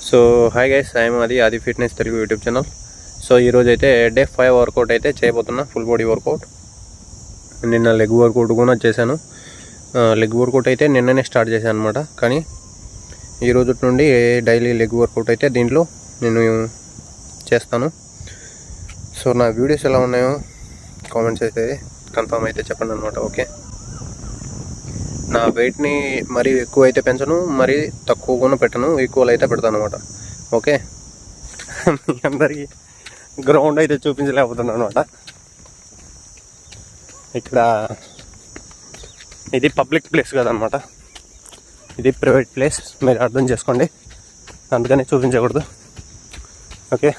So hi guys, I'm ఆది fitness Telugu YouTube channel. So ఈరోజు అయితే డే 5 వర్కౌట్ అయితే చేయబోతున్నా, ఫుల్ బాడీ వర్కౌట్. నిన్న లెగ్ వర్కౌట్ కూడా చేశాను. లెగ్ వర్కౌట్ అయితే నిన్ననే స్టార్ట్ చేశాను అనమాట. కానీ ఈరోజు నుండి డైలీ లెగ్ వర్కౌట్ అయితే దీంట్లో నేను చేస్తాను. సో నా వీడియోస్ ఎలా ఉన్నాయో కామెంట్స్ అయితే కన్ఫర్మ్ అయితే చెప్పండి అనమాట. ఓకే, నా వెయిట్ని మరీ ఎక్కువ అయితే పెంచను, మరీ తక్కువ కూడా పెట్టను, ఈక్వల్ అయితే పెడతాను అనమాట. ఓకే, మీ అందరికీ గ్రౌండ్ అయితే చూపించలేకపోతున్నాను అనమాట. ఇక్కడ ఇది పబ్లిక్ ప్లేస్ కదనమాట, ఇది ప్రైవేట్ ప్లేస్, మీరు అర్థం చేసుకోండి, అందుకని చూపించకూడదు. ఓకే,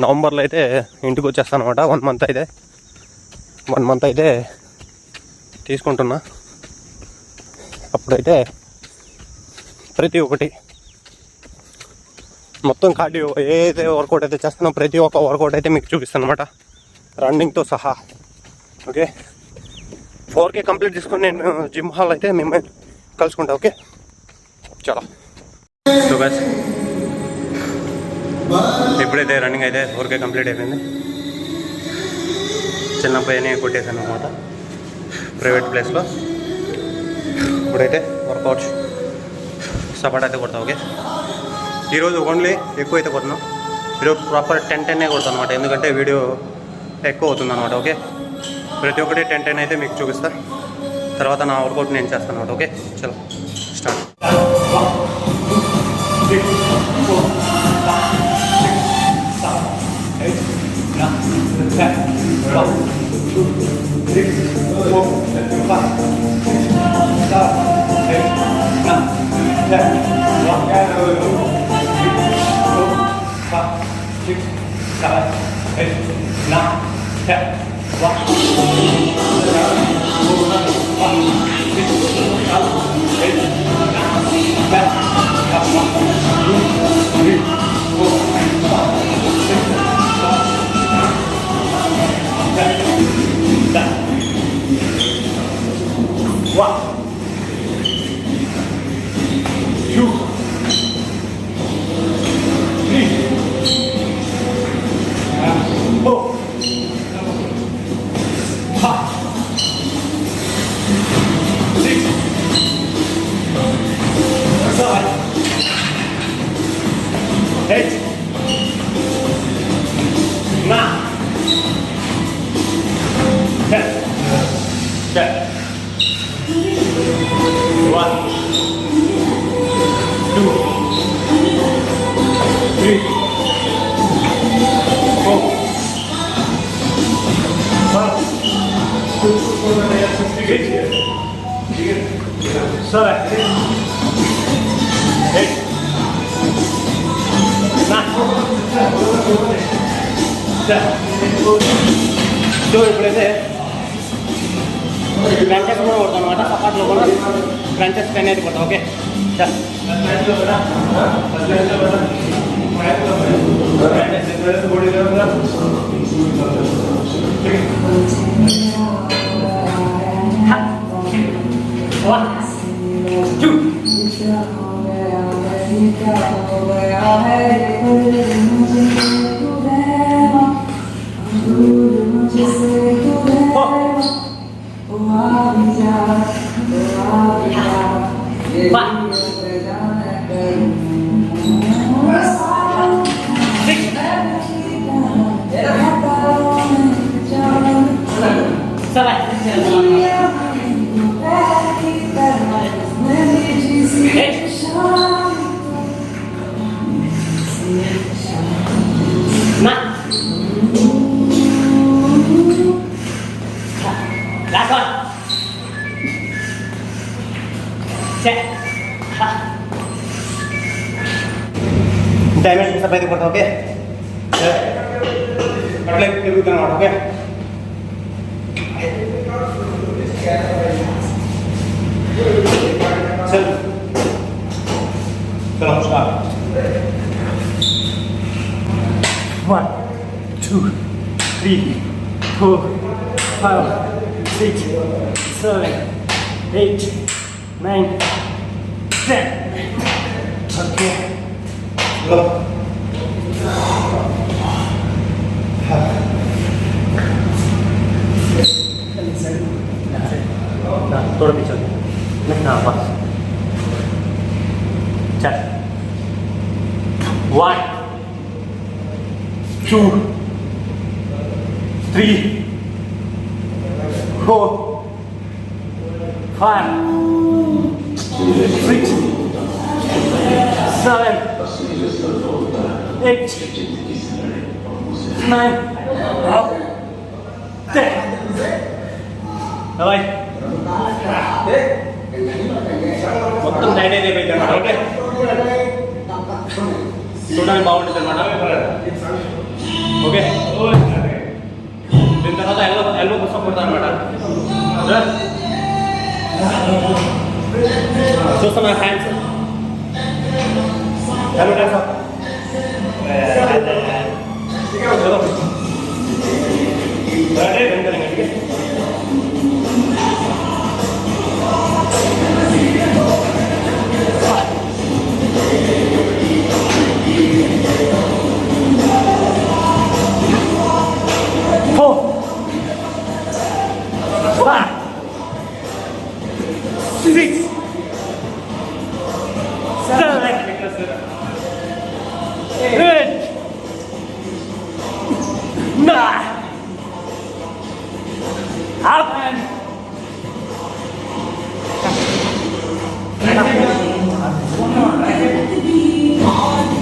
నవంబర్లో అయితే ఇంటికి వచ్చేస్తాను అనమాట. 1 మంత్ అయితే తీసుకుంటున్నా. అప్పుడైతే ప్రతి ఒక్కటి మొత్తం కార్డియో ఏదైతే వర్కౌట్ అయితే చేస్తానో ప్రతి ఒక్క వర్కౌట్ అయితే మీకు చూపిస్తాను అనమాట, రన్నింగ్తో సహా. ఓకే, 4K కంప్లీట్ చేసుకొని నేను జిమ్ హాల్ అయితే మిమ్మల్ని కలుసుకుంటా. ఓకే, చాలా. సో బస్ ఎప్పుడైతే రన్నింగ్ అయితే 4K కంప్లీట్ అయిపోయింది, చిన్న పైన కొట్టేసాను అనమాట ప్రైవేట్ ప్లేస్లో. ఇప్పుడైతే వర్కౌట్ సపోర్ట్ అయితే కొడతాం. ఓకే, ఈరోజు ఓన్లీ ఎక్కువ అయితే కొడుతున్నాం, ఈరోజు ప్రాపర్ 10-10 కొడతాను అనమాట, ఎందుకంటే వీడియో ఎక్కువ అవుతుంది అనమాట. ఓకే, ప్రతి ఒక్కటి 10-10 అయితే మీకు చూపిస్తా, తర్వాత నా వర్కౌట్ నేను చేస్తాను అనమాట. ఓకే, చలో స్టార్ట్. 2 ఇప్పుడైతే క్రంచెస్ కూడా కొడతాం అనమాట, సపాట్లో కూడా క్రంచెస్ 10 అయితే కొడతాం. ఓకే, డైమెన్షన్ అయితే కొడతాం. ఓకే, అట్లా తిరుగుతున్నాం. ఓకే, చలో స్టార్ట్. 1 2 3 4 5 6 7 8, 9, 10. Okay. Go. थोड़ा पीछे नहीं, हाँ बस चल 1 2 3 4 5 6 7 8 9 10. Rồi మొత్తం టైట్ అయితే అయిపోయింది అన్నమాట. ఓకే చూడడానికి బాగుంటుంది అన్నమాట. ఓకే దీని తర్వాత ఎల్బో పుస్తకం కొడతాను అనమాట. చూస్తున్నా హ్యాండ్స్ ఎల్బో డ్యాన్స్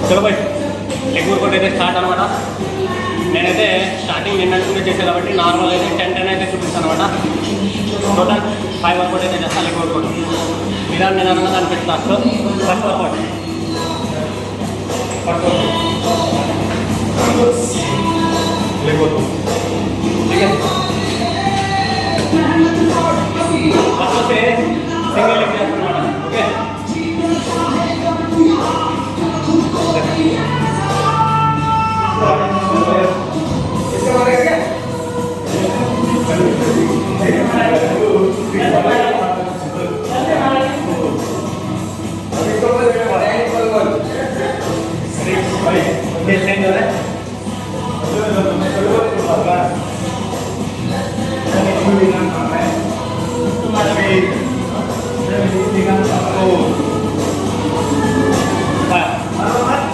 చలో బాయ్ లెగ్ వర్కౌట్ అయితే స్టార్ట్ అనమాట. నేనైతే స్టార్టింగ్ నిన్నట్టుకుంటే చేసాను కాబట్టి నార్మల్ అయితే 10 అయితే చూపిస్తాను అనమాట. టోటల్ 5 వర్కౌట్ అయితే చేస్తాను లెగ్ వర్కౌట్. నిదానంగా దాన్ని పెడతాను. First workout leg workout first వస్తే సింగిల్ లెగ్ చేస్తాను అనమాట. ఓకే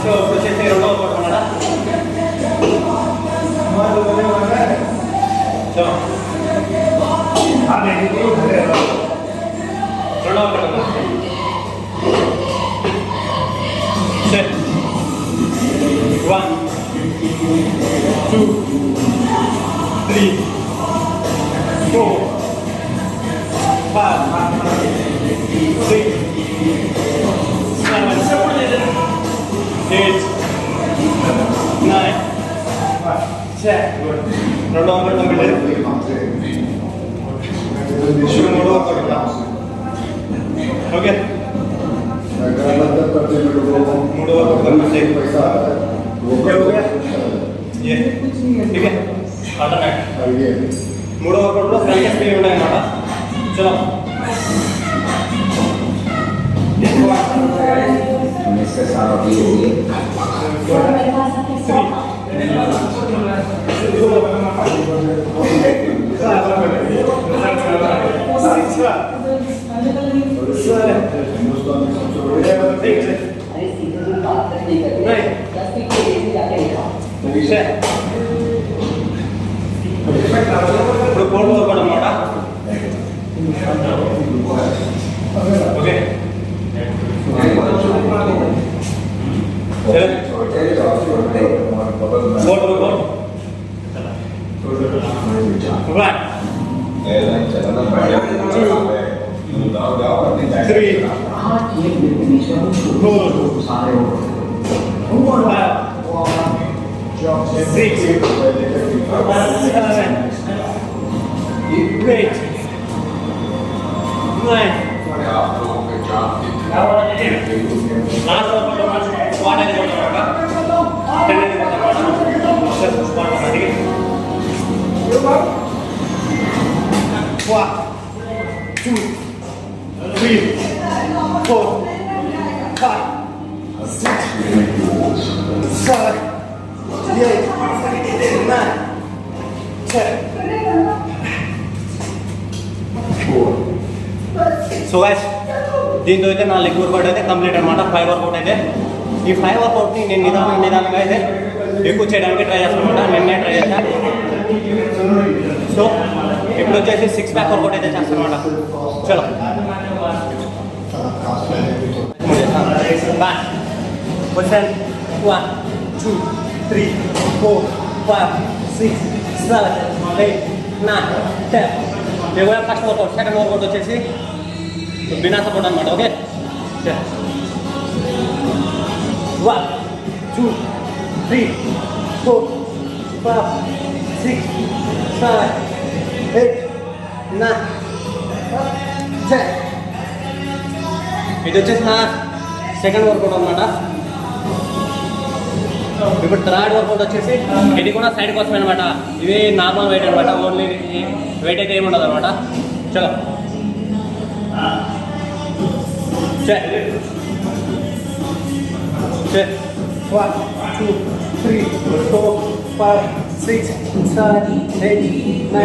సో వచ్చేసి రెండవ వర్కౌట్ అన్నమాట. సో రెండవ వర్కౌట్ సెట్ 1 2 3 4 5 6 7 8 9 10. రెండో వర్కౌట్ కంప్లీట్. మూడో వర్కౌట్ ఓకే మూడో వర్కౌట్ कंप्लीट हो गया ये ठीक है अल्टरनेट మూడో వర్కౌట్ లో ఫ్రంట్ స్పీడ్ ఉన్నాయి అన్నమాట. చలో ఇప్పుడు కోడ్ వర్కౌట్ అన్నమాట. Okay code workout 1 2 3, 4, 5, 6, 7, 8, 9, 10. So guys దీంతో అయితే నా లెగ్ వర్కౌట్ అయితే కంప్లీట్ అనమాట 5 వర్కౌట్ అయితే ఈ 5 వర్కౌట్ని నేను నిదానంగా అయితే ఎక్కువ చేయడానికి ట్రై చేస్తాను అనమాట నిన్నే ట్రై చేశాను సో ఇప్పుడు వచ్చేసి 6 ప్యాక్ వర్కౌట్ అయితే చేస్తాను అనమాట చలో బాయ్ పొజిషన్ 1 2 3 4 5 6 7 8 9 10 ఇవి ఫస్ట్ వర్కౌట్ సెకండ్ వర్కౌట్ వచ్చేసి बिना सपोर्ट అనమాట ఓకే 1 2 3 4 5 6 7 8 9 10 ఇది వచ్చేసి నా సెకండ్ వర్కౌట్ అనమాట ఇప్పుడు థర్డ్ వర్కౌట్ వచ్చేసి ఇది కూడా సైడ్ కోసమే అనమాట ఇవి నార్మల్ వెయిట్ అనమాట ఓన్లీ వెయిట్ అయితే ఏమి ఉండదు అనమాట చలో check 1 2 3 4 5 6 7 8 9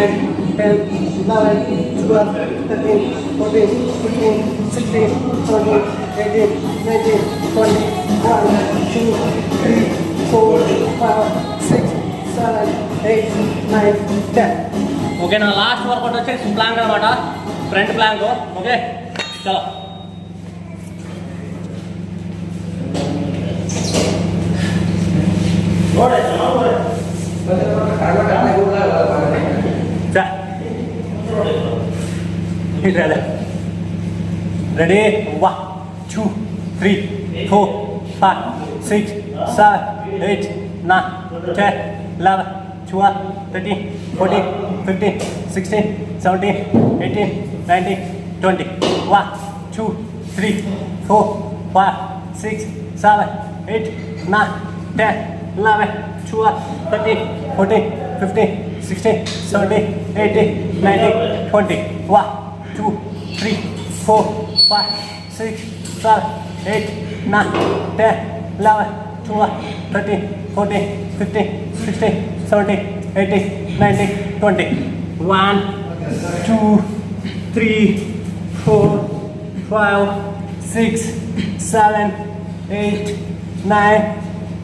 10 11 12 13 14 15 16 17 18 19 20 1 2 3 4 5 6 7 8 9 10 ఓకే నా లాస్ట్ వర్కౌట్ వచ్చేసి ప్లాంక్ అనమాట ఫ్రంట్ ప్లాంక్ ఓకే చలో రెడీ 1 2 3 4 5 6 7 8 9 10 11 12 13 14 15 16 17 18 19 20 1 2 3 4 5 6 7 8 9 10 11 12 13 14 15 16 17 18 19 20 1 2 3 4 5 6 7 8 9 10 11 12 13 14 15 16 17 18 19 20 1 2 3 4 5 6 7 8 9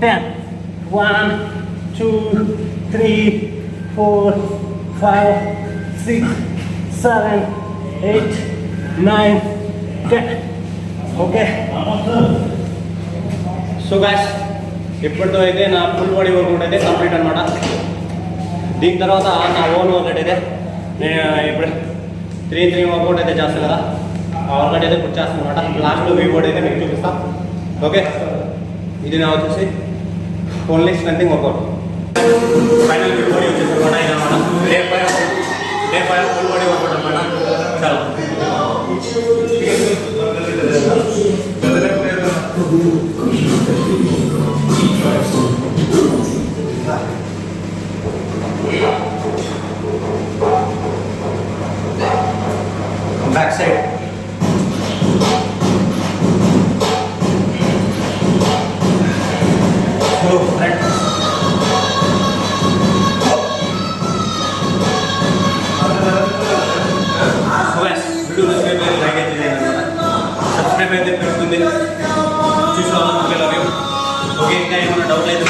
10 1 2 3 4 5 6 7 8 9 10 ఓకే సో గాయ్స్ ఇప్పటితో అయితే నా ఫుల్ బాడీ వర్కౌట్ అయితే కంప్లీట్ అనమాట దీని తర్వాత నా ఓన్ వర్కౌట్ అయితే నేను ఇప్పుడు 3 వర్కౌట్ అయితే చేస్తాను కదా ఆ వర్కౌట్ అయితే పుట్ చేస్తాను అనమాట లాస్ట్లో వీ బాడీ అయితే మీకు చూపిస్తాను ఓకే ఇది నా వచ్చేసి ఓన్లీ స్ట్రెంథింగ్ వర్కౌట్ ఫైనల్ వీ బాడీ వచ్చేసి అనమాట ఇదన్నమాట డే 5 ఫుల్ బాడీ వర్కౌట్ అనమాట చాలా back side slow front subscribe అయితే పెడుతుంది చూసుకోవాలి ఓకే ఇంకా ఏమైనా డౌట్ అయితే